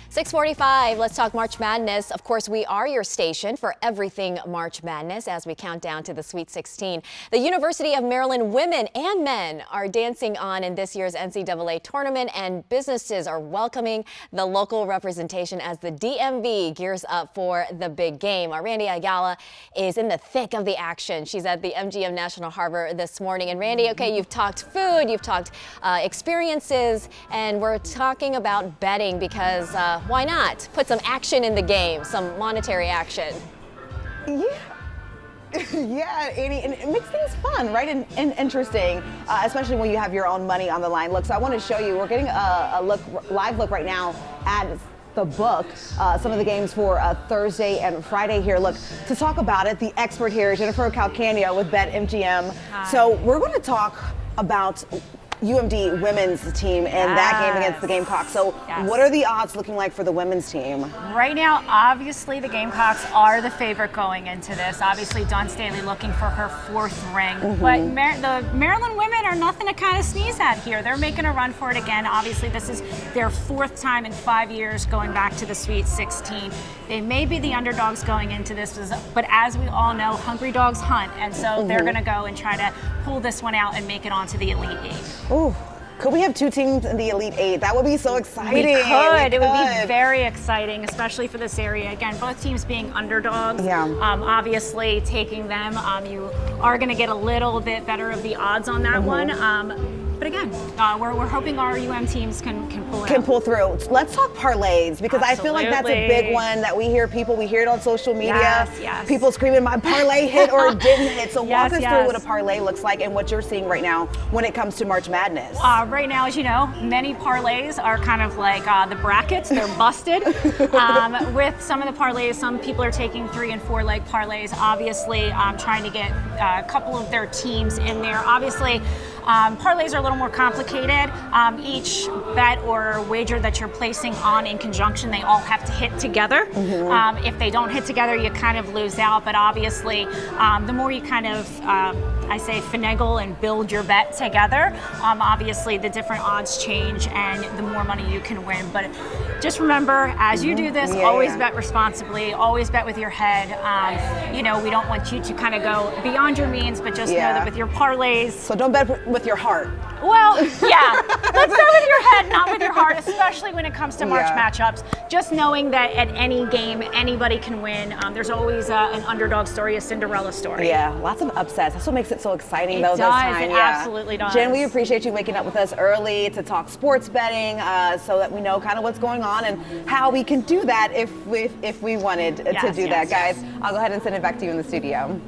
6:45, let's talk March Madness. Of course, we are your station for everything March Madness as we count down to the Sweet 16. The University of Maryland women and men are dancing on in this year's NCAA tournament, and businesses are welcoming the local representation as the DMV gears up for the big game. Our Randy Ayala is in the thick of the action. She's at the MGM National Harbor this morning. And Randy, okay, you've talked food, you've talked experiences, and we're talking about betting because why not? Put some action in the game, some monetary action. Yeah, Annie, and it makes things fun, right, and interesting, especially when you have your own money on the line. Look, so I want to show you, we're getting a live look right now at the book, some of the games for Thursday and Friday here. Look, to talk about it, the expert here, Jennifer Calcanio with BetMGM. Hi. So we're going to talk about UMD women's team and that game against the Gamecocks. So what are the odds looking like for the women's team? Right now, obviously, the Gamecocks are the favorite going into this. Obviously, Dawn Staley looking for her fourth ring. But the Maryland women are nothing to kind of sneeze at here. They're making a run for it again. Obviously, this is their fourth time in 5 years going back to the Sweet 16. They may be the underdogs going into this, but as we all know, hungry dogs hunt. And so they're going to go and try to pull this one out and make it onto the Elite Eight. Ooh, could we have two teams in the Elite Eight? That would be so exciting. We could. It would be very exciting, especially for this area. Again, both teams being underdogs. Yeah. Obviously, taking them, you are going to get a little bit better of the odds on that one. But again, we're hoping our teams can pull it out. Pull through. Let's talk parlays, because I feel like that's a big one that we hear hear it on social media. Yes. People screaming my parlay hit or it didn't hit. So walk us through what a parlay looks like and what you're seeing right now when it comes to March Madness. Right now, as you know, many parlays are kind of like the brackets. They're busted. With some of the parlays, some people are taking 3- and 4-leg parlays, obviously trying to get a couple of their teams in there. Obviously, parlays are a little more complicated. Each bet or wager that you're placing on in conjunction, they all have to hit together. If they don't hit together, you kind of lose out. But obviously, the more you kind of, I say, finagle and build your bet together, obviously the different odds change and the more money you can win. But just remember, as you do this, always bet responsibly, always bet with your head. We don't want you to kind of go beyond your means, but just know that with your parlays. So don't bet with your heart. Well, let's go with your head, not with your heart, especially when it comes to March matchups. Just knowing that at any game, anybody can win. There's always an underdog story, a Cinderella story. Yeah, lots of upsets. That's what makes it so exciting, It though, does, this time. it absolutely does. Jen, we appreciate you waking up with us early to talk sports betting so that we know kind of what's going on and how we can do that if we wanted to do that, guys. I'll go ahead and send it back to you in the studio.